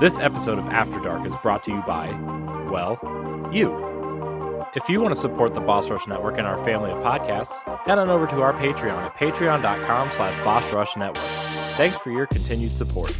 This episode of After Dark is brought to you by, well, you. If you want to support the Boss Rush Network and our family of podcasts, head on over to our Patreon at patreon.com/BossRushNetwork. Thanks for your continued support.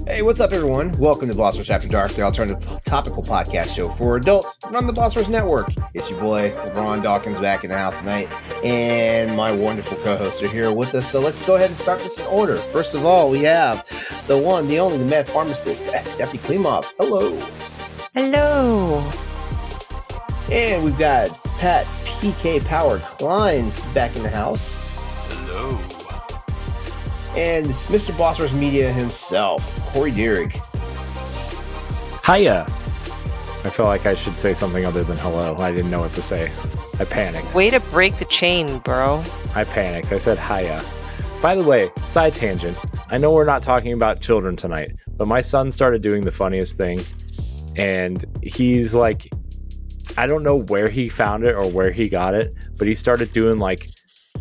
Hey, what's up, everyone? Welcome to Boss Rush After Dark, the alternative topical podcast show for adults on the Boss Rush Network. It's your boy, LeRon Dawkins, back in the house tonight, and my wonderful co-hosts are here with us. So let's go ahead and start this in order. First of all, we have the one, the only, the mad pharmacist, Stephanie Klimov. Hello. Hello. And we've got Pat PK Power Klein back in the house. Hello. And Mr. Boss Rush Media himself, Corey Dirrig. Hiya. I feel like I should say something other than hello. I didn't know what to say. I panicked. Way to break the chain, bro. I panicked. I said hiya. By the way, side tangent. I know we're not talking about children tonight, but my son started doing the funniest thing. And he's like, I don't know where he found it or where he got it, but he started doing like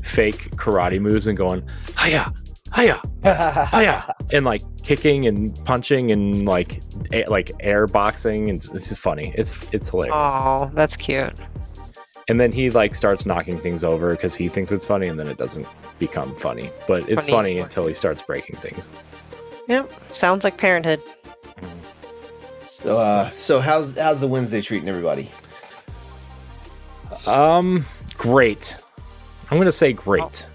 fake karate moves and going, hiya. Hiya, hiya, and like kicking and punching and like air boxing, and it's just funny. It's hilarious. Oh, that's cute. And then he like starts knocking things over because he thinks it's funny, and then it doesn't become funny. But it's funny until he starts breaking things. Yep, sounds like parenthood. So how's the Wednesday treating everybody? Great. I'm gonna say great.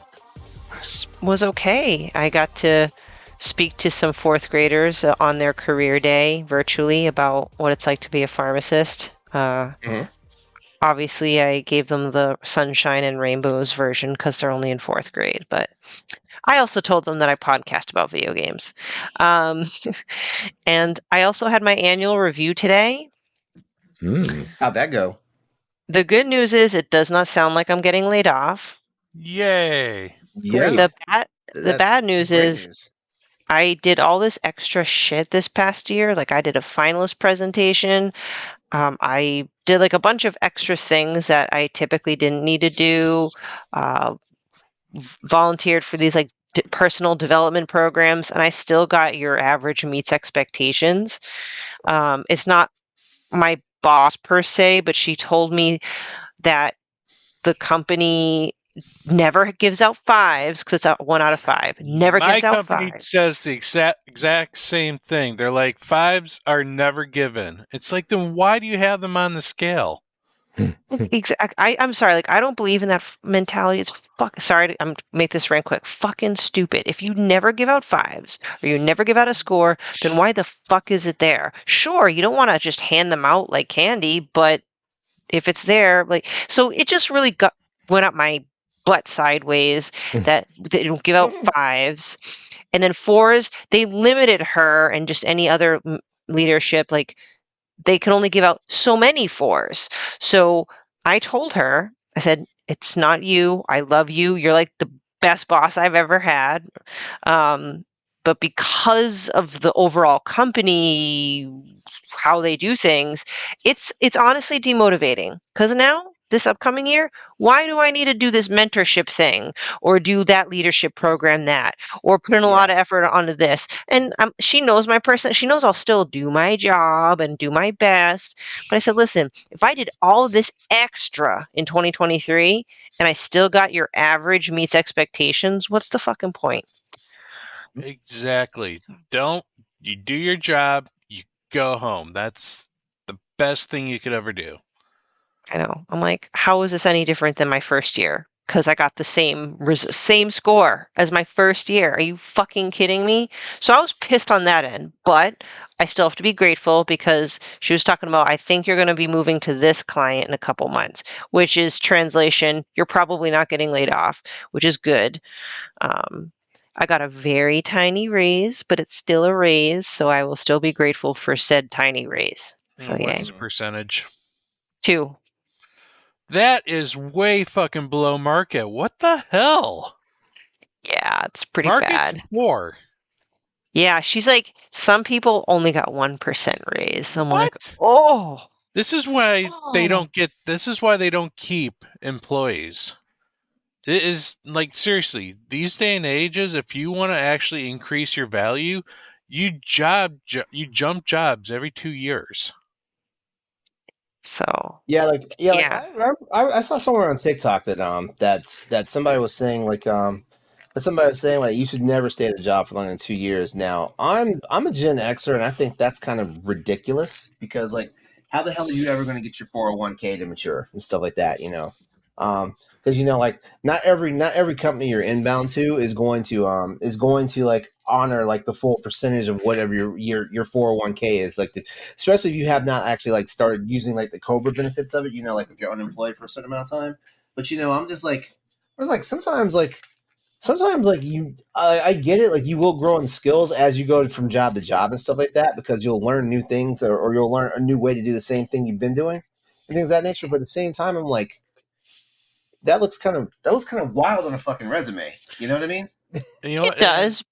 Was okay. I got to speak to some fourth graders on their career day virtually about what it's like to be a pharmacist. Obviously, I gave them the sunshine and rainbows version because they're only in fourth grade, but I also told them that I podcast about video games. And I also had my annual review today. How'd that go? The good news is it does not sound like I'm getting laid off. Yay. Yeah. The bad news is I did all this extra shit this past year. Like I did a finalist presentation. I did like a bunch of extra things that I typically didn't need to do. Volunteered for these like personal development programs, and I still got your average meets expectations. It's not my boss per se, but she told me that the company never gives out fives because it's a 1 out of 5. Never gives out fives. My company says the exact same thing. They're like, fives are never given. It's like, then why do you have them on the scale? I'm sorry. Like, I don't believe in that mentality. It's sorry. I'm make this rant quick. Fucking stupid. If you never give out fives or you never give out a score, then why the fuck is it there? Sure, you don't want to just hand them out like candy, but if it's there, like, so it just really went up my butt sideways that they don't give out fives, and then fours. They limited her and just any other leadership. Like they can only give out so many fours. So I told her, I said, it's not you. I love you. You're like the best boss I've ever had. But because of the overall company, how they do things, it's honestly demotivating. Because now, this upcoming year, why do I need to do this mentorship thing or do that leadership program or put in a lot of effort onto this? And she knows my person. She knows I'll still do my job and do my best. But I said, listen, if I did all of this extra in 2023 and I still got your average meets expectations, what's the fucking point? Exactly. You do your job, you go home. That's the best thing you could ever do. I know. I'm like, how is this any different than my first year? Because I got the same score as my first year. Are you fucking kidding me? So I was pissed on that end, but I still have to be grateful because she was talking about, I think you're going to be moving to this client in a couple months, which is translation. You're probably not getting laid off, which is good. I got a very tiny raise, but it's still a raise. So I will still be grateful for said tiny raise. So yeah. What's the percentage? 2. That is way fucking below market. What the hell? Yeah, it's pretty Market's bad. 4. Yeah, she's like, some people only got 1% raise. I'm like, What? oh, This is why they oh. don't get. This is why they don't keep employees. It is like seriously, these day and ages, if you want to actually increase your value, you jump jobs every 2 years. So like yeah. I saw somewhere on TikTok that somebody was saying that somebody was saying like you should never stay at a job for longer than 2 years. Now I'm a Gen Xer and I think that's kind of ridiculous because like how the hell are you ever going to get your 401k to mature and stuff like that? Because like not every company you're inbound to is going to like honor like the full percentage of whatever your 401k is like especially if you have not actually like started using like the Cobra benefits of it, like if you're unemployed for a certain amount of time. But I'm just like, I was like sometimes like I get it, like you will grow in skills as you go from job to job and stuff like that because you'll learn new things or you'll learn a new way to do the same thing you've been doing and things of that nature. But at the same time, I'm like, that looks kind of wild on a fucking resume. You know what I mean? You know, It does.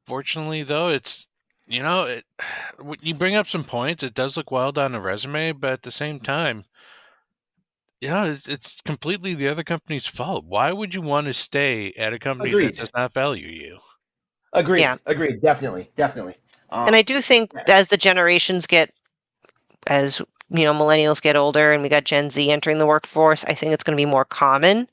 fortunately though, it's you bring up some points. It does look wild on a resume, but at the same time, it's completely the other company's fault. Why would you want to stay at a company that Agreed. does not value you? Yeah. Agreed. Definitely. And I do think Yeah. as the generations as millennials get older and we got Gen Z entering the workforce, I think it's going to be more common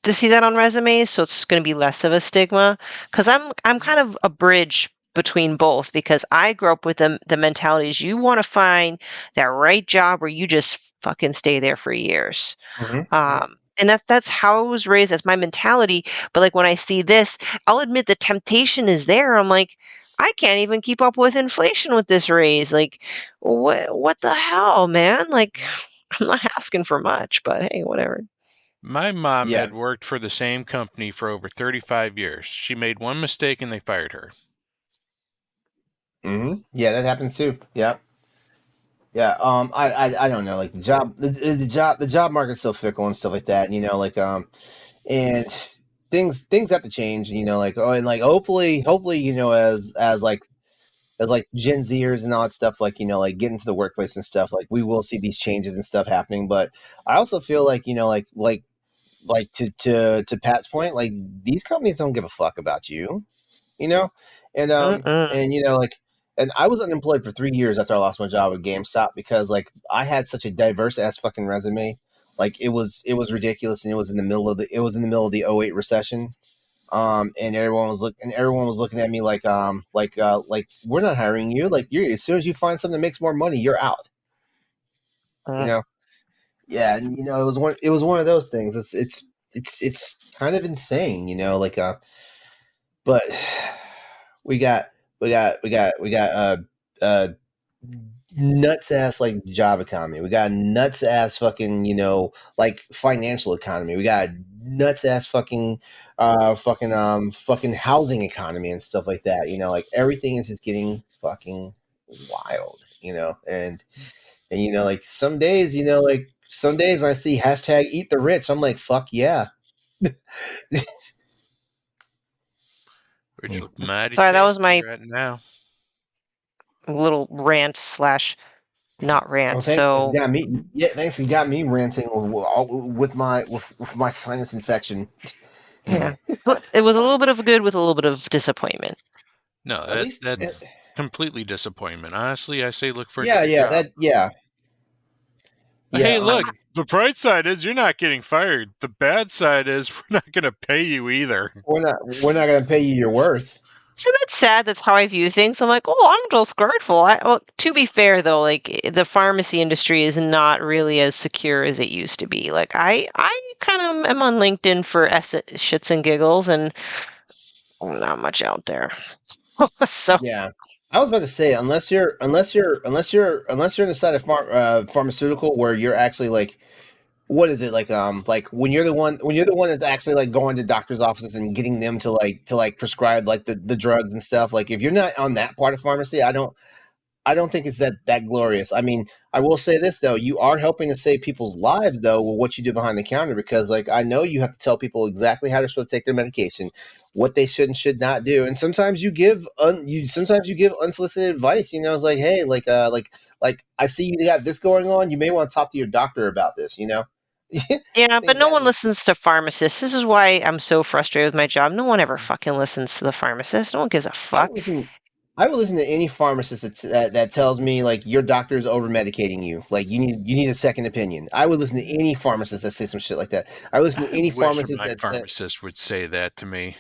to see that on resumes. So it's going to be less of a stigma because I'm kind of a bridge between both because I grew up with the mentalities you want to find that right job where you just fucking stay there for years. And that's how I was raised as my mentality. But like when I see this, I'll admit the temptation is there. I'm like, I can't even keep up with inflation with this raise. Like, what the hell, man? Like, I'm not asking for much, but hey, whatever. My mom Yeah. had worked for the same company for over 35 years. She made one mistake and they fired her. Yeah, that happens too. Yeah. Yeah. I don't know. Like the job market's so fickle and stuff like that. And things have to change. Like and like hopefully as Gen Zers and all that stuff, like like get into the workplace and stuff. Like we will see these changes and stuff happening. But I also feel like to Pat's point, like these companies don't give a fuck about you. you know, Mm-mm. and and I was unemployed for 3 years after I lost my job at GameStop because like I had such a diverse ass fucking resume, like it was ridiculous, and it was in the middle of the '08 recession, and everyone was looking at me like we're not hiring you, like you're as soon as you find something that makes more money, you're out, you Mm. know, yeah, and it was one of those things. It's kind of insane, but we got nuts ass like job economy. We got nuts ass fucking like financial economy. We got nuts ass fucking housing economy and stuff like that. Like everything is just getting fucking wild. And like some days when I see hashtag eat the rich, I'm like fuck yeah. Which look mighty Sorry, that was tasty my right now. little rant slash not Well, rant. thanks. You So got me. Yeah, thanks. You got me ranting with my sinus infection. yeah, but it was a little bit of good with a little bit of disappointment. No, At least, that's completely disappointment. Honestly, I say look for yeah, another yeah, job. that, yeah, yeah. Hey, look, the bright side is you're not getting fired. The bad side is we're not going to pay you either. We're not gonna pay you your worth. Isn't that sad? That's how I view things. I'm like, oh, I'm just grateful. Well, to be fair, though, like the pharmacy industry is not really as secure as it used to be. Like I kind of am on LinkedIn for shits and giggles, and not much out there. So Yeah, I was about to say unless you're in the side of pharmaceutical where you're actually like what is it like when you're the one that's actually like going to doctors' offices and getting them to like prescribe like the drugs and stuff. Like if you're not on that part of pharmacy, I don't think it's that glorious. I mean, I will say this though: you are helping to save people's lives though with what you do behind the counter, because like I know you have to tell people exactly how they're supposed to take their medication, what they should and should not do, and sometimes you give sometimes you give unsolicited advice. You know, it's like, hey, like I see you got this going on. You may want to talk to your doctor about this. You know. Yeah, but Things no that one nature. listens to pharmacists. This is why I'm so frustrated with my job. No one ever fucking listens to the pharmacist. No one gives a I fuck. would listen. I would listen to any pharmacist that tells me like your doctor is over medicating you. Like you need a second opinion. I would listen to any pharmacist that says some shit like that. I would listen to I any wish pharmacist my that's that. pharmacist would say that to me.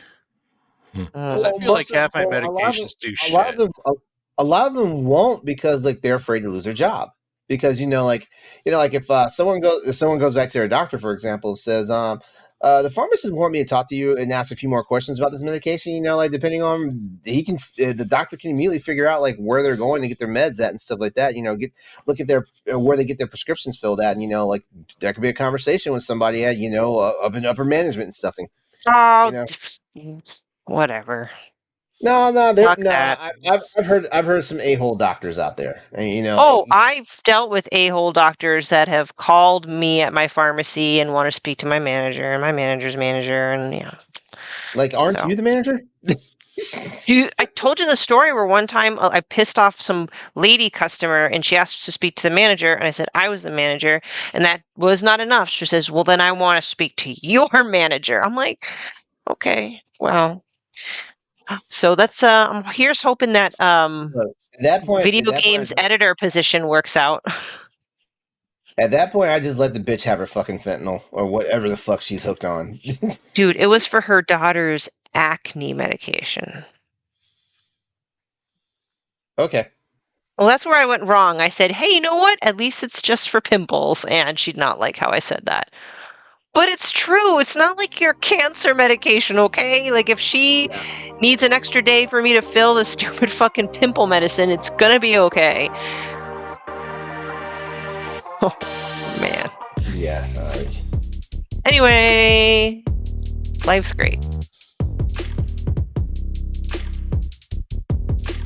Because I Mm. Well, feel like half my a lot of them, medications do a lot of shit. them, a lot of them won't because like they're afraid to lose their job. Because like if someone goes back to their doctor, for example, says the pharmacist want me to talk to you and ask a few more questions about this medication. You know, like depending on the doctor can immediately figure out like where they're going to get their meds at and stuff like that. You know, look at their where they get their prescriptions filled at, and you know, like there could be a conversation with somebody at of an upper management and stuff. You Oh, know. whatever. No, Fuck that. I've heard some a-hole doctors out there, and you know, Oh, I've dealt with a-hole doctors that have called me at my pharmacy and want to speak to my manager and my manager's manager, and yeah. like, aren't So, you the manager? I told you the story where one time I pissed off some lady customer and she asked to speak to the manager, and I said I was the manager, and that was not enough. She says, "Well, then I want to speak to your manager." I'm like, okay, well, so that's here's hoping that Look, video games editor position works out. at that point, I just let the bitch have her fucking fentanyl or whatever the fuck she's hooked on. Dude, it was for her daughter's acne medication. Okay, Well, that's where I went wrong. I said, "Hey, you know what? At least it's just for pimples." And she'd not like how I said that. But it's true. It's not like your cancer medication, okay? Like if she yeah, needs an extra day for me to fill the stupid fucking pimple medicine, it's gonna be okay. Oh, man. yeah. Anyway, life's great.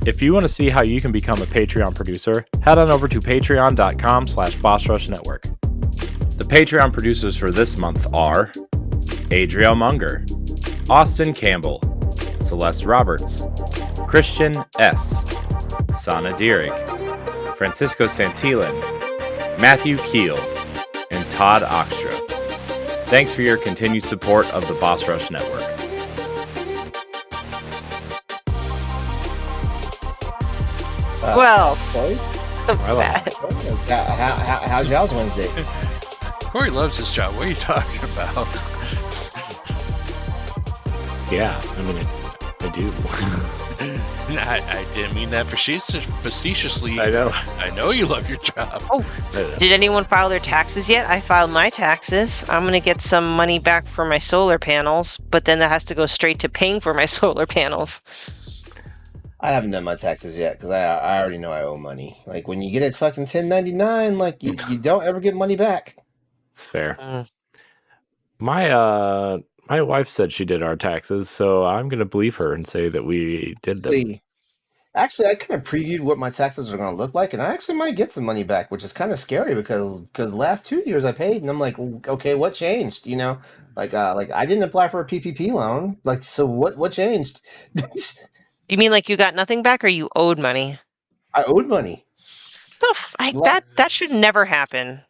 If you want to see how you can become a Patreon producer, head on over to patreon.com/BossRushNetwork. The Patreon producers for this month are Adriel Munger, Austin Campbell, Celeste Roberts, Christian S., Sana Dirrig, Francisco Santillan, Matthew Keel, and Todd Oxtra. Thanks for your continued support of the Boss Rush Network. Well, Sorry? How's y'all's Wednesday? Corey loves his job. What are you talking about? Yeah, I mean, I do. I didn't mean that facetiously. I know. I know you love your job. oh, did anyone file their taxes yet? I filed my taxes. I'm gonna get some money back for my solar panels, but then that has to go straight to paying for my solar panels. I haven't done my taxes yet because I already know I owe money. Like when you get a fucking 1099, like you don't ever get money back. It's fair. Mm. My wife said she did our taxes, so I'm gonna believe her and say that we did them. Actually, I kind of previewed what my taxes are going to look like, and I actually might get some money back, which is kind of scary because last 2 years I paid, and I'm like, okay, what changed? You know, like I didn't apply for a PPP loan, like so what changed? You mean like you got nothing back, or you owed money? I owed money. That should never happen.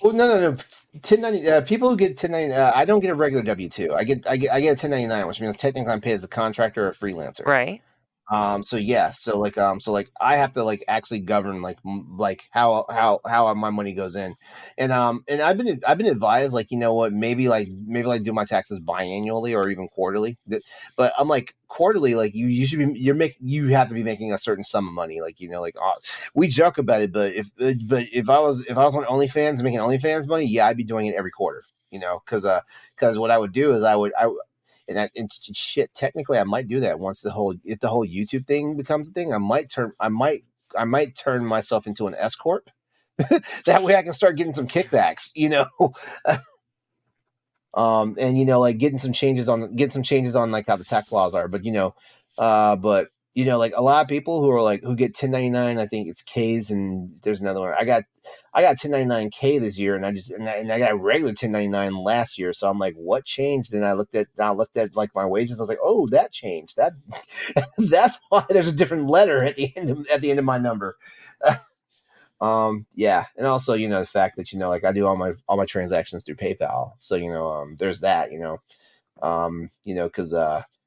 Well, no. 1090 people who get 1090 I don't get a regular W-2. I get a 1099, which means technically I'm paid as a contractor or a freelancer. Right. So yeah, so I have to like actually govern like how my money goes in, and I've been advised like, you know what, maybe do my taxes biannually or even quarterly, but I'm like, quarterly, like you should be you have to be making a certain sum of money, like, you know, like we joke about it, but if I was on OnlyFans making OnlyFans money, yeah, I'd be doing it every quarter, you know, because what I would do is and shit, technically I might do that if the whole YouTube thing becomes a thing. I might turn myself into an S corp. That way I can start getting some kickbacks, you know. And you know, like getting some changes on like how the tax laws are, but you know, but like a lot of people who are like who get 1099, I think it's Ks, and there's another one. I got 1099K this year, and I got a regular 1099 last year. So I'm like, what changed? And I looked at like my wages. I was like, oh, that changed. That's why there's a different letter at the end of my number. Yeah, and also the fact that like I do all my transactions through PayPal, so there's that,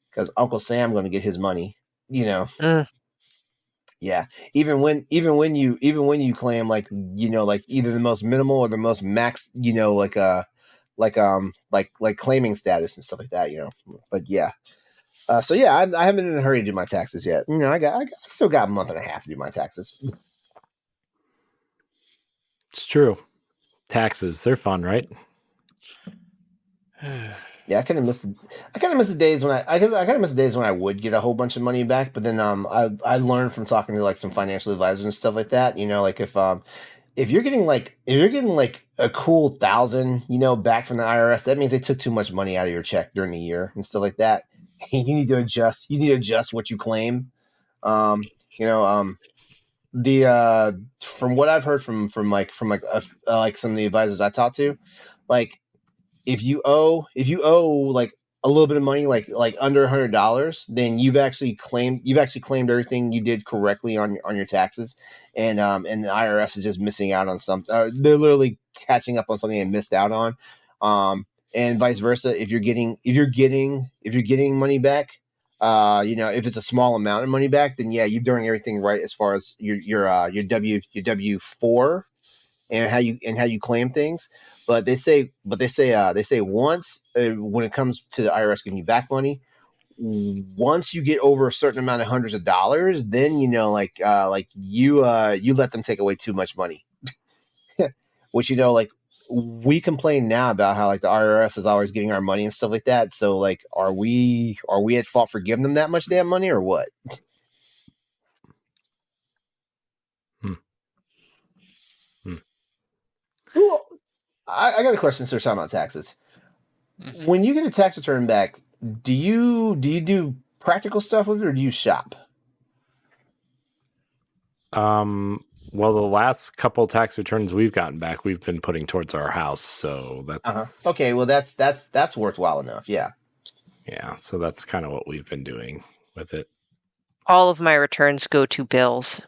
because Uncle Sam going to get his money, Mm. yeah. Even when you claim like like either the most minimal or the most max, like claiming status and stuff like that, But yeah, so yeah, I haven't been in a hurry to do my taxes yet. I still got a month and a half to do my taxes. It's true. Taxes, they're fun, right? Yeah, I kind of miss the days when I kind of miss the days when I would get a whole bunch of money back. But then I learned from talking to like some financial advisors and stuff like that. Like if you're getting like a cool 1,000 back from the IRS, that means they took too much money out of your check during the year and stuff like that. You need to adjust what you claim. The from what I've heard from like some of the advisors I talked to, like if you owe like a little bit of money, like under $100, then you've actually claimed everything you did correctly on your taxes, and the IRS is just missing out on something. They're literally catching up on something they missed out on, and vice versa. If you're getting money back, if it's a small amount of money back, then yeah, you're doing everything right as far as your W-4 and how you claim things. But they say once when it comes to the IRS giving you back money, once you get over a certain amount of hundreds of dollars, then you let them take away too much money. Which like we complain now about how like the IRS is always getting our money and stuff like that. So like, are we at fault for giving them that much damn money or what? Ooh, I got a question, sir. Talking about taxes. When you get a tax return back, do you do practical stuff with it, or do you shop? Well, the last couple tax returns we've gotten back, we've been putting towards our house, so that's okay. Well, that's worthwhile enough. Yeah. Yeah, so that's kind of what we've been doing with it. All of my returns go to bills.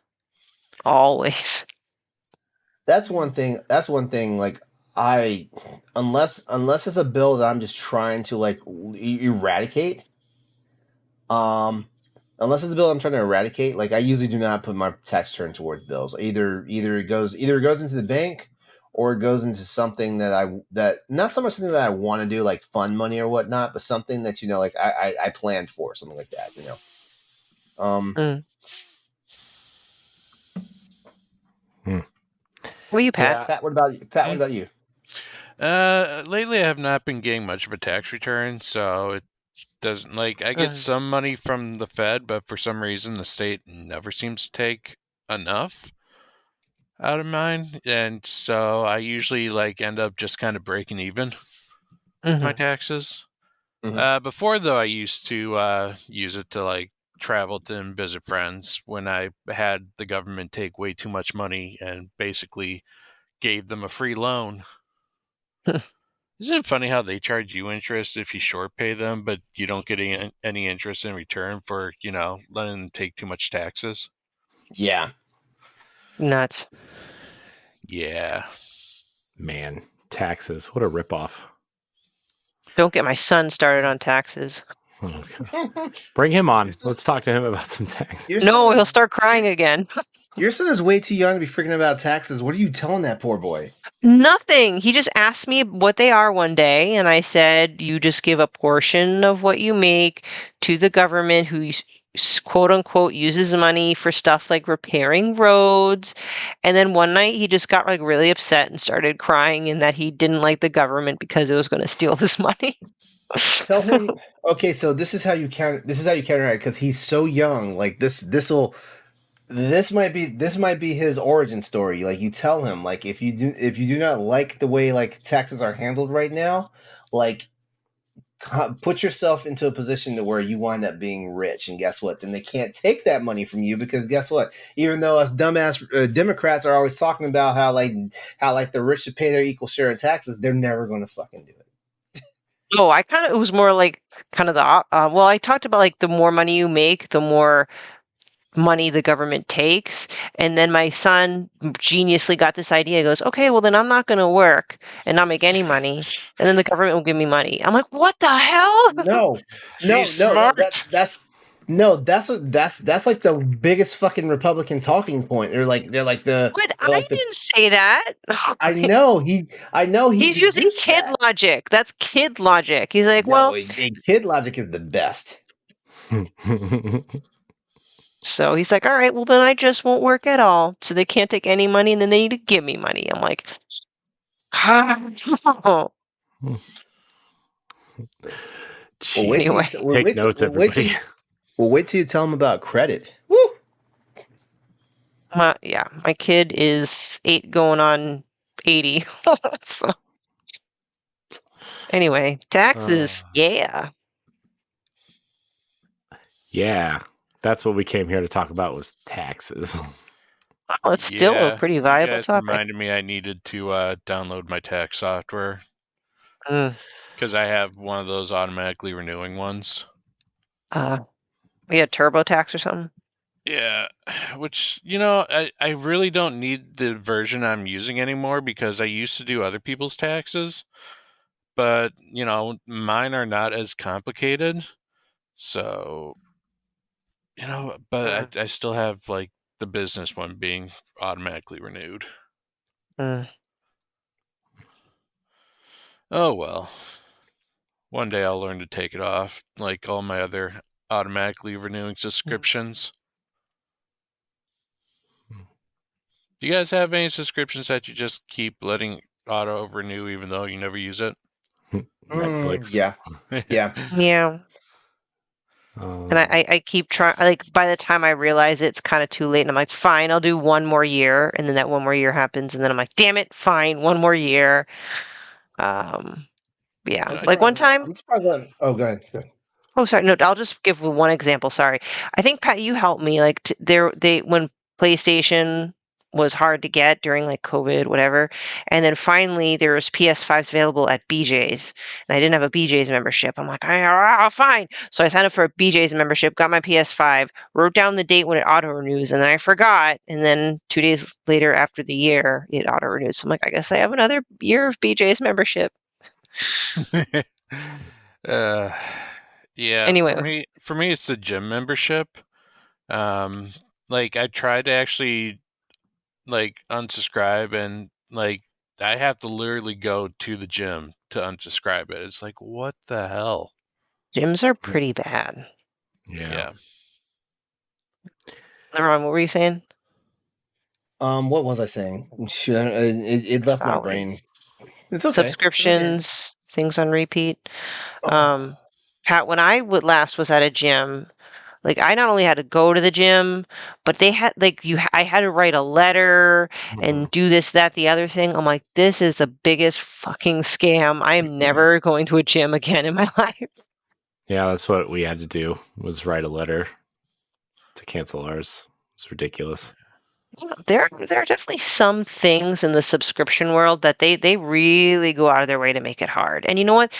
Always. That's one thing. Like unless it's a bill that I'm just trying to like eradicate. Unless it's a bill I'm trying to eradicate, like I usually do not put my tax return towards bills. Either it goes into the bank, or it goes into something that not so much something that I want to do, like fund money or whatnot, but something that like I planned for, something like that. What are you, Pat? Yeah. Pat, what about you? Pat, what about you? Lately I have not been getting much of a tax return, so it doesn't I get some money from the Fed, but for some reason the state never seems to take enough out of mine, and so I usually end up just kind of breaking even with my taxes. Before though, I used to use it to travel to and visit friends when I had the government take way too much money and basically gave them a free loan. Isn't it funny how they charge you interest if you short pay them, but you don't get any interest in return for, letting them take too much taxes? Yeah. Nuts. Yeah. Man, taxes. What a ripoff. Don't get my son started on taxes. Bring him on. Let's talk to him about some taxes. No, he'll start crying again. Your son is way too young to be freaking about taxes. What are you telling that poor boy? Nothing. He just asked me what they are one day, and I said, you just give a portion of what you make to the government who quote unquote uses money for stuff like repairing roads. And then one night he just got really upset and started crying, and that he didn't like the government because it was going to steal his money. Tell him. Okay, so this is how you counteract it, because he's so young. Like this might be his origin story. Like you tell him, like if you do not like the way taxes are handled right now, like put yourself into a position to where you wind up being rich, and guess what? Then they can't take that money from you because guess what? Even though us dumbass Democrats are always talking about how the rich should pay their equal share of taxes, they're never going to fucking do it. Oh, it was more like kind of well, I talked about like the more money you make, the more money the government takes. And then my son geniusly got this idea. He goes, okay, well then I'm not going to work and not make any money. And then the government will give me money. I'm like, what the hell? No, He's smart. that's like the biggest fucking Republican talking point. They're like the. But they're like I didn't say that. I know he. He's using deduced kid that. logic. That's kid logic. He's like, No, well, kid logic is the best. so he's like, all right, well then I just won't work at all. So they can't take any money and then they need to give me money. I'm like, Well, Anyway. Take notes, everybody. Wait till you tell him about credit. Woo! My kid is 8 going on 80. So, anyway, taxes, yeah. Yeah, that's what we came here to talk about was taxes. Well, it's still a pretty viable you guys topic. reminded me I needed to download my tax software Mm, because I have one of those automatically renewing ones. we had TurboTax or something. Yeah, which, I really don't need the version I'm using anymore because I used to do other people's taxes, but, mine are not as complicated. So, but I still have, like, the business one being automatically renewed. Mm. Oh, well. One day I'll learn to take it off, like all my other automatically renewing subscriptions. Do you guys have any subscriptions that you just keep letting auto renew even though you never use it? Netflix. Yeah. Yeah. And I keep trying, like, by the time I realize it's kind of too late, and I'm like, fine, I'll do one more year. And then that one more year happens. And then I'm like, damn it, fine, one more year. Yeah. Like one time. I'm surprised on. Oh, go ahead. Oh, sorry. No, I'll just give one example. Sorry. I think, Pat, you helped me. Like when PlayStation was hard to get during like COVID, whatever. And then finally there was PS5s available at BJ's. And I didn't have a BJ's membership. I'm like, fine. So I signed up for a BJ's membership, got my PS5, wrote down the date when it auto renews, and then I forgot. And then 2 days later after the year, it auto renews. So I'm like, I guess I have another year of BJ's membership. Yeah. Anyway. For me, it's the gym membership. Like I tried to actually like unsubscribe, and like I have to literally go to the gym to unsubscribe it. It's like, what the hell? Gyms are pretty bad. Yeah. LeRon, what were you saying? What was I saying? It left my brain. It's okay. Subscriptions, things on repeat. Pat, when I last was at a gym, like I not only had to go to the gym, but they had I had to write a letter and do this, that, the other thing. I'm like, this is the biggest fucking scam. I am never going to a gym again in my life. Yeah, that's what we had to do, was write a letter to cancel ours. It's ridiculous. There are definitely some things in the subscription world that they really go out of their way to make it hard. And you know what?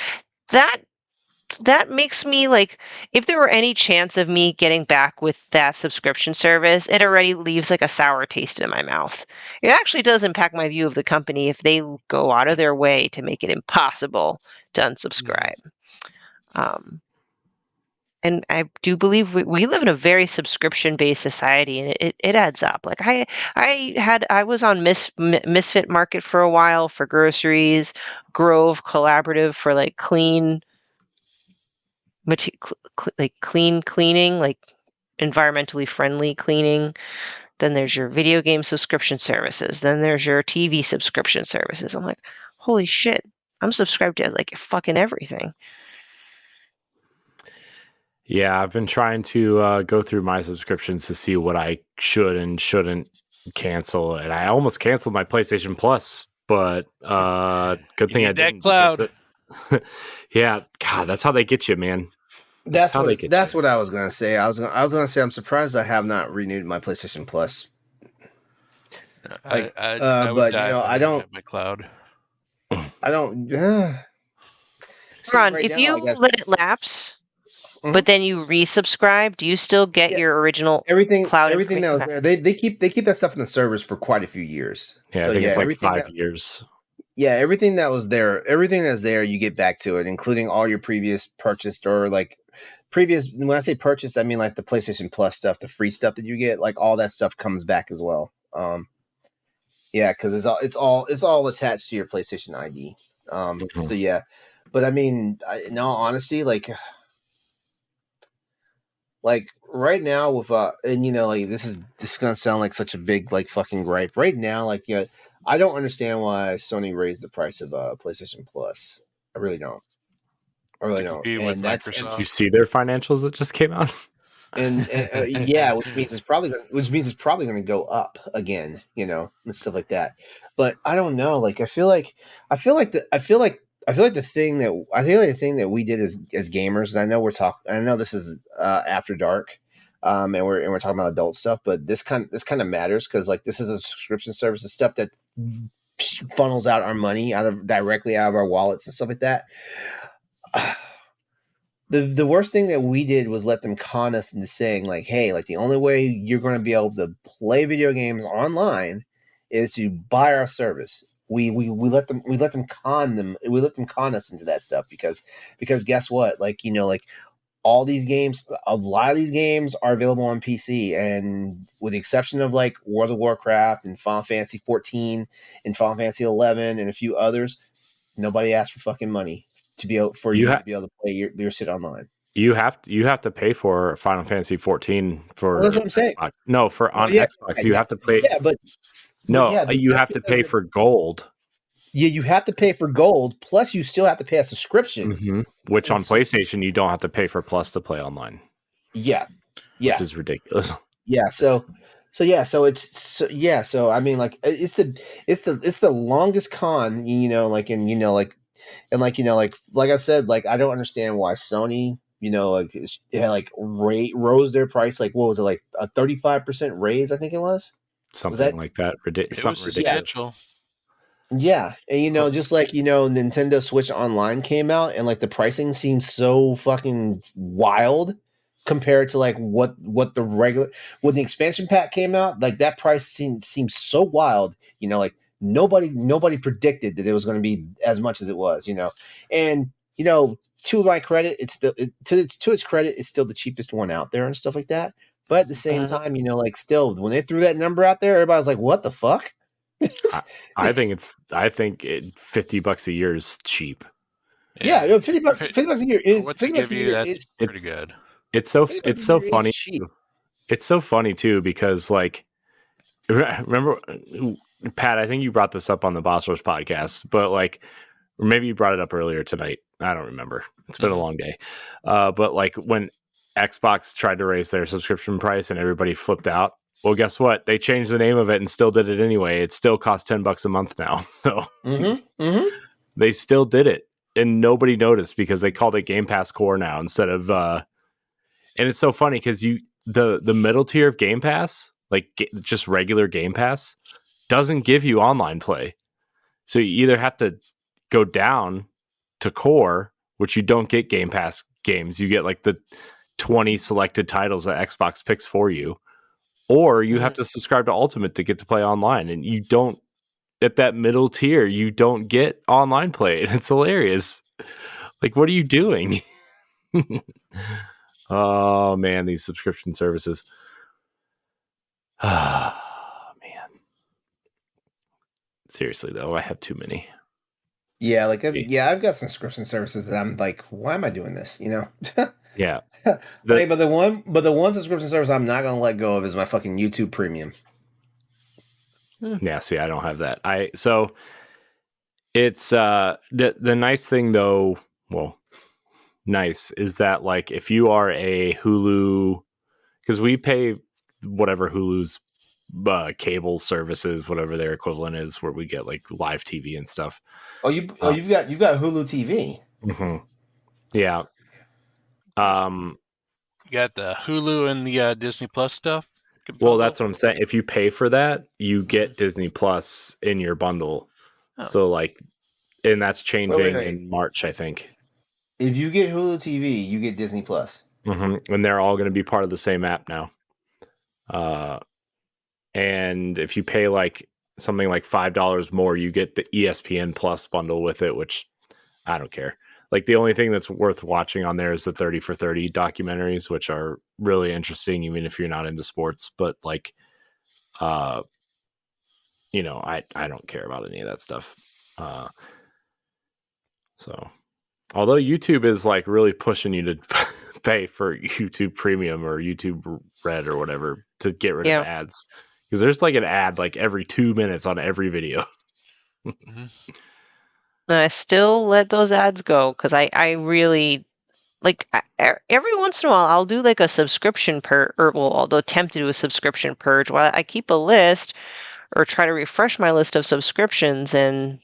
That makes me like, if there were any chance of me getting back with that subscription service, it already leaves like a sour taste in my mouth. It actually does impact my view of the company if they go out of their way to make it impossible to unsubscribe. And I do believe we live in a very subscription-based society, and it adds up. Like I was on Misfit Market for a while for groceries, Grove Collaborative for like clean cleaning, like environmentally friendly cleaning. Then there's your video game subscription services. Then there's your TV subscription services. I'm like, holy shit, I'm subscribed to like fucking everything. Yeah, I've been trying to go through my subscriptions to see what I should and shouldn't cancel, and I almost canceled my PlayStation Plus, but good thing I didn't. Cloud. Yeah, God, that's how they get you, man. That's how they what get that's you. what I was gonna say. I was gonna say I'm surprised I have not renewed my PlayStation Plus. Like, I would but die if I I didn't don't have my cloud. see Ron, right if now. I you guess let it lapse, Mhm. but then you resubscribe, do you still get Yeah. your original everything cloud everything information? that was Okay. there, they keep that stuff in the servers for quite a few years. Yeah, So I think yeah, it's like 5 years. everything that was there, everything that's there, you get back to it, including all your previous purchased or like previous. When I say purchased, I mean like the PlayStation Plus stuff, the free stuff that you get, like all that stuff comes back as well. Yeah, because it's all attached to your PlayStation ID. Mhm. So yeah, but I mean, in all honesty, like right now with and like this is gonna sound like such a big like fucking gripe right now, like I don't understand why Sony raised the price of PlayStation Plus. I really don't. I really To don't. compete with And that's Did you Microsoft. see their financials that just came out? and yeah, which means it's probably going to go up again, and stuff like that. But I don't know. Like I feel like the thing that we did as gamers, and I know I know this is after dark, and we're talking about adult stuff, but this kind of matters because like this is a subscription service and stuff that funnels out our money directly out of our wallets and stuff like that. The worst thing that we did was let them con us into saying like, hey, like the only way you're going to be able to play video games online is to buy our service. We let them con us into that stuff because guess what, like like all these games, a lot of these games are available on PC, and with the exception of like World of Warcraft and Final Fantasy 14 and Final Fantasy 11 and a few others, nobody asked for fucking money to be able for You you have to be able to play your shit online. you have to pay for Final Fantasy 14 Well, that's for what I'm saying. Xbox. No, for Well, on yeah, Xbox you yeah, have to pay. yeah, No, but you that's have to because pay for gold. yeah, you have to pay for gold. Plus, you still have to pay a subscription. Which So, on PlayStation you don't have to pay for Plus to play online, yeah, which yeah, is ridiculous. yeah. So I mean, like it's the longest con, like and like I said, like I don't understand why Sony, rose their price. Like what was it, like a 35% raise? I think it was. Was Something that like that. It was Something yeah. ridiculous. substantial. Yeah, and just like Nintendo Switch Online came out, and like the pricing seems so fucking wild compared to like what when the expansion pack came out, like that price seems so wild. Like nobody predicted that it was going to be as much as it was. And to my credit, it's still to its credit, it's still the cheapest one out there and stuff like that. But at the same Mhm. time, like still when they threw that number out there, everybody's like, "What the fuck?" I think $50 a year is cheap. Yeah, no, 50 bucks. For 50 bucks a year for is what they 50 bucks give a you, year that's is pretty It's good. it's so 50 bucks it's a so year is funny. cheap. It's so funny too because like remember Pat, I think you brought this up on the Bosworth podcast, but like or maybe you brought it up earlier tonight. I don't remember. It's been a long day. But like when Xbox tried to raise their subscription price and everybody flipped out. Well, guess what? They changed the name of it and still did it anyway. It still costs $10 a month now. So they still did it. And nobody noticed because they called it Game Pass Core now instead of and it's so funny because the middle tier of Game Pass, like just regular Game Pass, doesn't give you online play. So you either have to go down to core, which you don't get Game Pass games. You get like the 20 selected titles that Xbox picks for you, or you have to subscribe to Ultimate to get to play online. And you don't, at that middle tier, you don't get online play. And it's hilarious. Like, what are you doing? Oh, man, these subscription services. Ah, man. Seriously, though, I have too many. Yeah, I've got some subscription services that I'm like, why am I doing this? Yeah. But the one subscription service I'm not gonna let go of is my fucking YouTube Premium. Yeah, see, I don't have that. So it's the nice thing though, well, nice is that if you are a Hulu, because we pay whatever Hulu's cable services, whatever their equivalent is, where we get like live TV and stuff. You've got Hulu TV. Mm-hmm. Yeah. You got the Hulu and the Disney Plus stuff. Well, that's what I'm saying. If you pay for that, you get Disney Plus in your bundle. Oh. So like, and that's changing Wait. in March, I think. If you get Hulu TV, you get Disney Plus. Mm-hmm. And they're all going to be part of the same app now. And if you pay like something like $5 more, you get the ESPN Plus bundle with it, which I don't care. Like the only thing that's worth watching on there is the 30 for 30 documentaries, which are really interesting, even if you're not into sports. But like, you know, I don't care about any of that stuff. So, although YouTube is like really pushing you to pay for YouTube Premium or YouTube Red or whatever to get rid of ads, because there's like an ad like every 2 minutes on every video. And I still let those ads go because I really like every once in a while I'll do like a subscription I'll attempt to do a subscription purge while I keep a list or try to refresh my list of subscriptions, and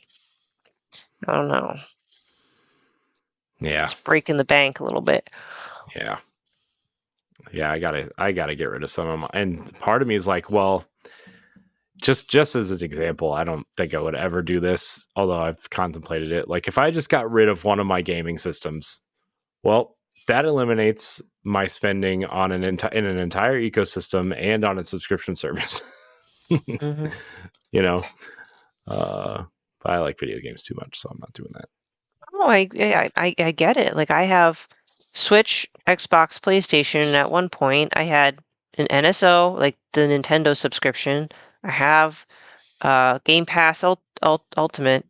I don't know. Yeah, it's breaking the bank a little bit. Yeah, I gotta get rid of some of them. And part of me is like, well, just as an example, I don't think I would ever do this, although I've contemplated it. Like if I just got rid of one of my gaming systems, well, that eliminates my spending on in an entire ecosystem and on a subscription service. Mm-hmm. You know, but I like video games too much, so I'm not doing that. Oh, I get it. Like I have Switch, Xbox, PlayStation, and at one point I had an NSO, like the Nintendo subscription. I have Game Pass Ultimate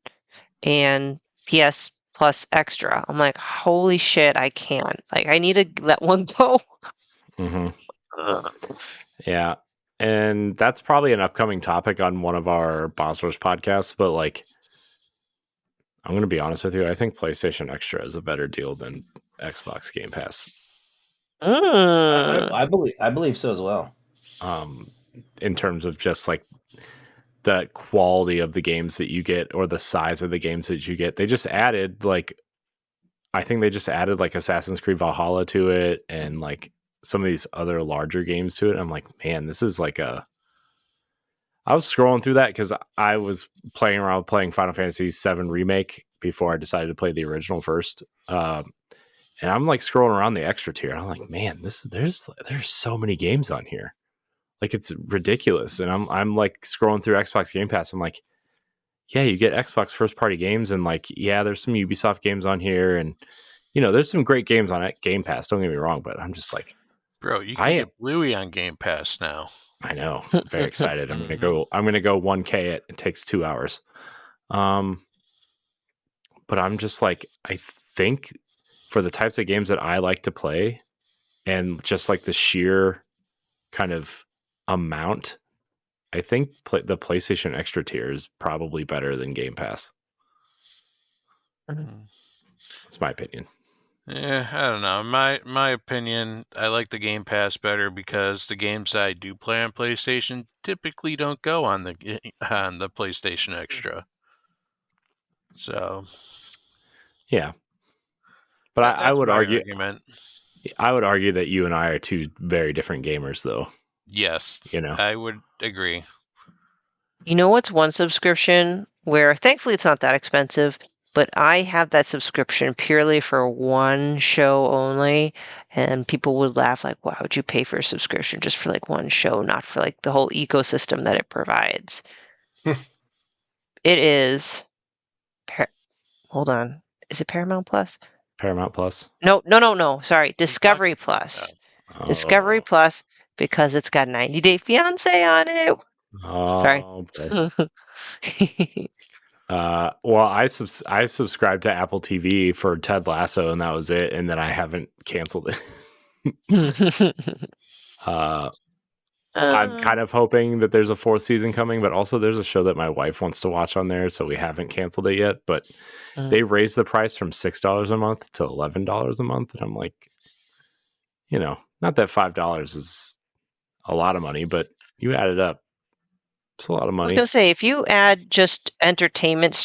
and PS Plus Extra. I'm like, holy shit, I can't. Like I need to let one go. Mm-hmm. Yeah. And that's probably an upcoming topic on one of our Boss Rush podcasts, but like I'm going to be honest with you. I think PlayStation Extra is a better deal than Xbox Game Pass. I believe so as well. In terms of just like the quality of the games that you get or the size of the games that you get, they just added like, I think they just added like Assassin's Creed Valhalla to it and like some of these other larger games to it. I'm like, man, this is like I was scrolling through that because I was playing around playing Final Fantasy VII Remake before I decided to play the original first. And I'm like scrolling around the extra tier. And I'm like, man, there's so many games on here. Like it's ridiculous. And I'm like scrolling through Xbox Game Pass. I'm like, yeah, you get Xbox first party games. And like, yeah, there's some Ubisoft games on here. And, you know, there's some great games on Game Pass. Don't get me wrong. But I'm just like, bro, you can get Bluey on Game Pass now. I know. I'm very excited. I'm gonna go 1K it. It takes 2 hours. But I'm just like, I think for the types of games that I like to play and just like the sheer kind of amount, I think the PlayStation Extra tier is probably better than Game Pass. That's my opinion. Yeah, I don't know. My opinion, I like the Game Pass better because the games that I do play on PlayStation typically don't go on the PlayStation Extra. So, yeah. But I would argue argument. I would argue that you and I are two very different gamers, though. Yes, you know, I would agree. You know what's one subscription where thankfully it's not that expensive, but I have that subscription purely for one show only, and people would laugh like, why would you pay for a subscription just for like one show, not for like the whole ecosystem that it provides? It is hold on. Is it Paramount Plus? Paramount Plus? No. Sorry, Discovery Plus. Oh. Discovery Plus, because it's got 90 Day Fiance on it. Sorry. Well, I subscribed to Apple TV for Ted Lasso, and that was it. And then I haven't canceled it. I'm kind of hoping that there's a 4th season coming, but also there's a show that my wife wants to watch on there, so we haven't canceled it yet. But they raised the price from $6 a month to $11 a month, and I'm like, you know, not that $5 is a lot of money, but you add it up, It's a lot of I was money. gonna say, if you add just entertainment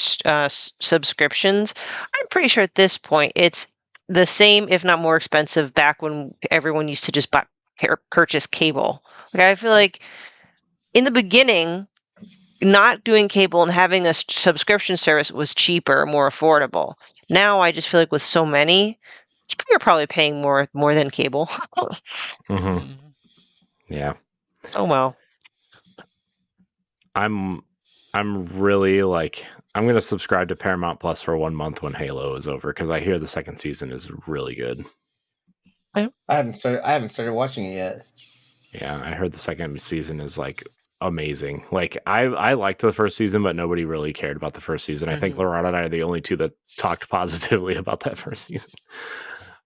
subscriptions, I'm pretty sure at this point it's the same, if not more expensive, back when everyone used to just purchase cable. Like I feel like in the beginning, not doing cable and having a subscription service was cheaper, more affordable. Now I just feel like with so many, you're probably paying more than cable. Hmm. Yeah. Oh well. I'm really like I'm gonna subscribe to Paramount Plus for 1 month when Halo is over because I hear the second season is really good. I haven't started watching it yet. Yeah, I heard the second season is like amazing. Like I liked the first season, but nobody really cared about the first season. I think LeRon and I are the only two that talked positively about that first season.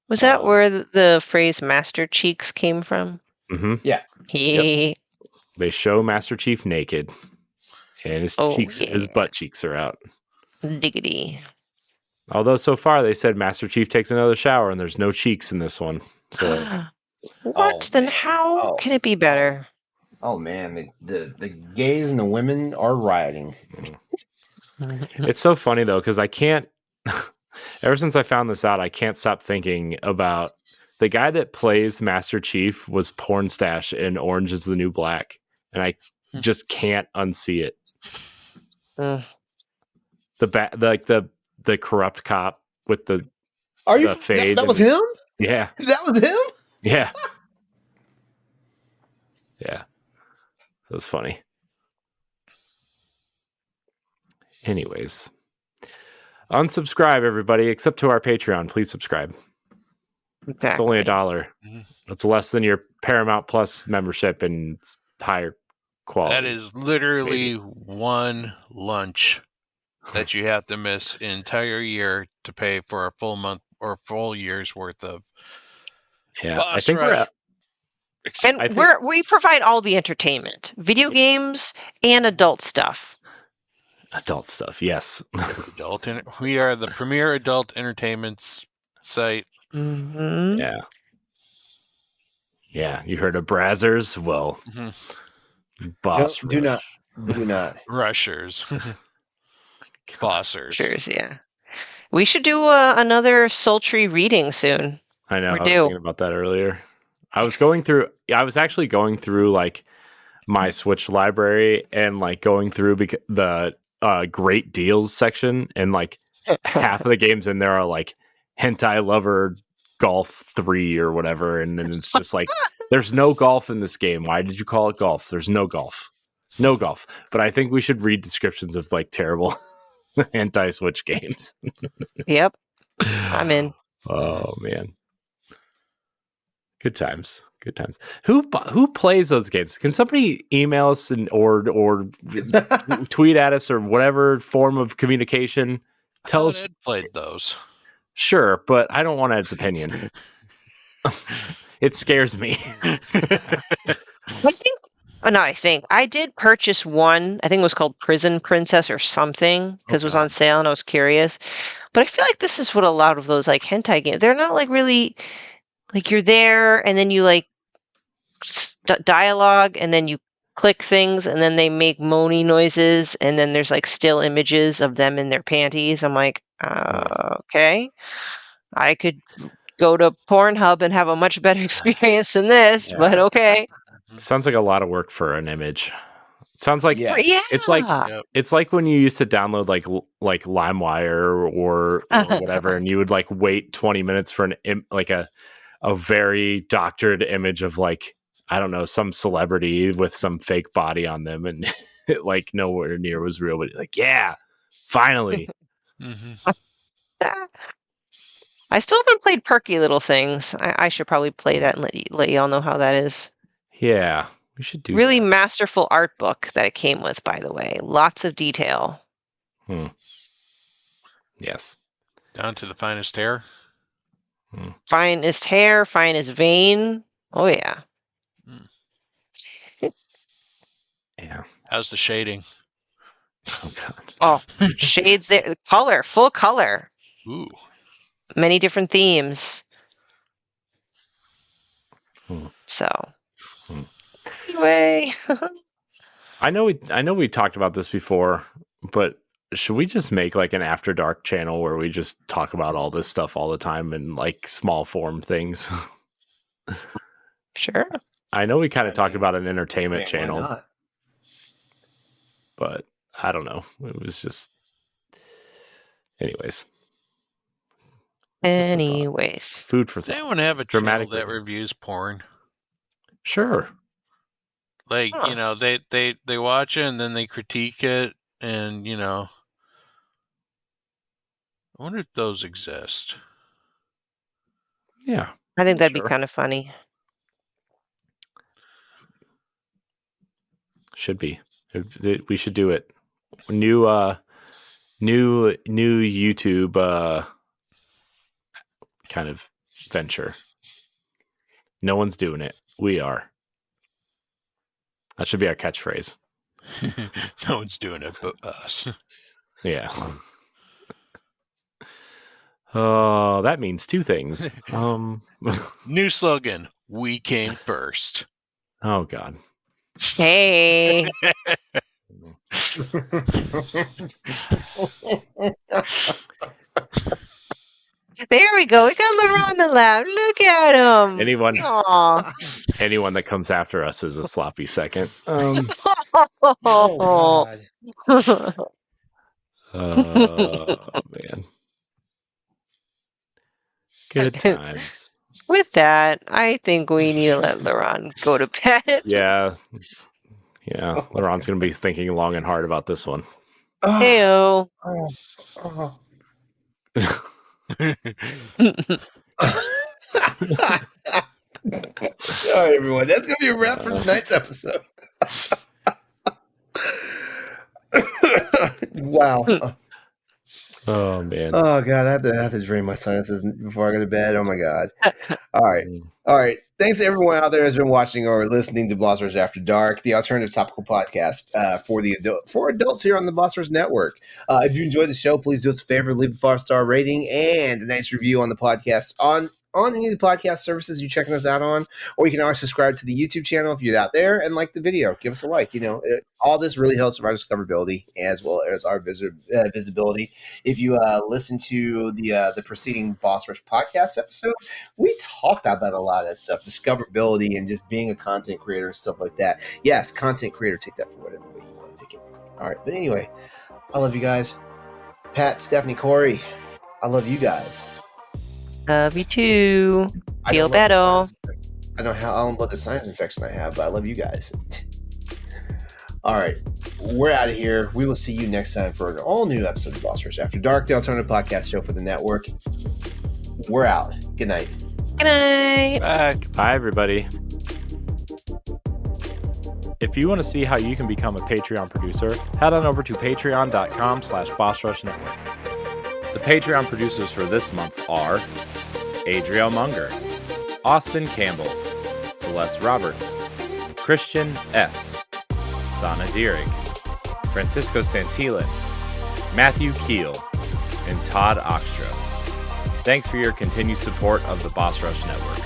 Was that where the phrase "Master Cheeks" came from? Mm-hmm. Yeah. He. They show Master Chief naked, and his his butt cheeks are out. Diggity. Although so far they said Master Chief takes another shower and there's no cheeks in this one. So What? Then how can it be better? Oh man, the gays and the women are rioting. it's so funny though because I can't. Ever since I found this out, I can't stop thinking about the guy that plays Master Chief was Pornstache in Orange Is the New Black, and I just can't unsee it. The corrupt cop with the fade. That was him? Yeah, that was him. Yeah, yeah. That was funny. Anyways, unsubscribe everybody except to our Patreon. Please subscribe. Exactly. It's only $1. It's less than your Paramount Plus membership and it's higher quality. That is literally one lunch that you have to miss an entire year to pay for a full month or full year's worth of. Yeah, I think we're at, and we provide all the entertainment, video games, and adult stuff. Adult stuff, yes. We are the premier adult entertainment site. Mm-hmm. Yeah. Yeah, you heard of Brazzers? Well, Boss Do not. Rushers. Bossers. Rushers, yeah. We should do another sultry reading soon. I know. I was thinking about that earlier. I was actually going through like my Switch library and like going through the great deals section, and like half of the games in there are like Hentai Lover Golf 3 or whatever, and then it's just like there's no golf in this game. Why did you call it golf? There's no golf. But I think we should read descriptions of like terrible Hentai Switch games. Yep, I'm in. Oh man. Good times. Who plays those games? Can somebody email us or tweet at us or whatever form of communication? Tell us. Ed played those. Sure, but I don't want Ed's opinion. It scares me. I did purchase one. I think it was called Prison Princess or something because it was on sale and I was curious. But I feel like this is what a lot of those like hentai games. They're not like really. Like you're there and then you like dialogue and then you click things and then they make moany noises and then there's like still images of them in their panties. I'm like, okay, I could go to Pornhub and have a much better experience than this, but okay. Sounds like a lot of work for an image. It sounds like it's like when you used to download like LimeWire or whatever, and you would like wait 20 minutes for a very doctored image of like, I don't know, some celebrity with some fake body on them, and it like nowhere near was real, but like, yeah, finally. I still haven't played Perky Little Things. I should probably play that and let y'all know how that is. Yeah, we should do really that. Masterful art book that it came with, by the way. Lots of detail. Yes. Down to the finest hair. Finest hair, finest vein. Oh yeah. Yeah. How's the shading? Oh god. Oh, shades there. Color, full color. Ooh. Many different themes. So. Anyway. I know we talked about this before, but should we just make like an After Dark channel where we just talk about all this stuff all the time in like small form things? Sure. I know we kind of talked about an entertainment Why channel, not? but I don't know. It was just, anyways. Anyways, Food for Does thought. anyone have a Dramatic channel that ratings. reviews porn? Sure. Like, Huh. you know, they watch it and then they critique it, and you know, I wonder if those exist. Yeah. I think that'd be Sure. kind of funny. Should be. We should do it. New YouTube kind of venture. No one's doing it. We are. That should be our catchphrase. No one's doing it but us. Yeah. Oh, that means two things. New slogan: We came first. Oh God. Hey. There we go. We got LeRon the Lab. Look at him. Anyone Aw. that comes after us is a sloppy second. Oh, God. Man. Good times. With that, I think we need to let LeRon go to bed. Yeah. Yeah. LeRon's going to be thinking long and hard about this one. Heyo. Oh. All right, everyone. That's going to be a wrap for tonight's episode. Wow. Oh, man. Oh, God. I have to drain my sinuses before I go to bed. Oh, my God. All right. Thanks to everyone out there who's been watching or listening to Blossers After Dark, the alternative topical podcast for adults here on the Blossers Network. If you enjoyed the show, please do us a favor, leave a 5-star rating and a nice review on the podcast on any of the podcast services you're checking us out on, or you can always subscribe to the YouTube channel if you're out there and like the video. Give us a like. All this really helps with our discoverability as well as our visibility. If you listen to the preceding Boss Rush podcast episode, we talked about a lot of that stuff, discoverability and just being a content creator and stuff like that. Yes, content creator, take that for whatever way you want to take it. All right, but anyway, I love you guys. Pat, Stephanie, Corey, I love you guys. Love you too. I Feel don't better. love I don't love the sinus infection I have, but I love you guys. All right, we're out of here. We will see you next time for an all-new episode of Boss Rush After Dark, the alternative podcast show for the network. We're out. Good night. Good night. Back. Bye, everybody. If you want to see how you can become a Patreon producer, head on over to patreon.com/BossRushNetwork. The Patreon producers for this month are Adriel Munger, Austin Campbell, Celeste Roberts, Christian S., Sana Dirrig, Francisco Santillan, Matthew Keel, and Todd Oxtra. Thanks for your continued support of the Boss Rush Network.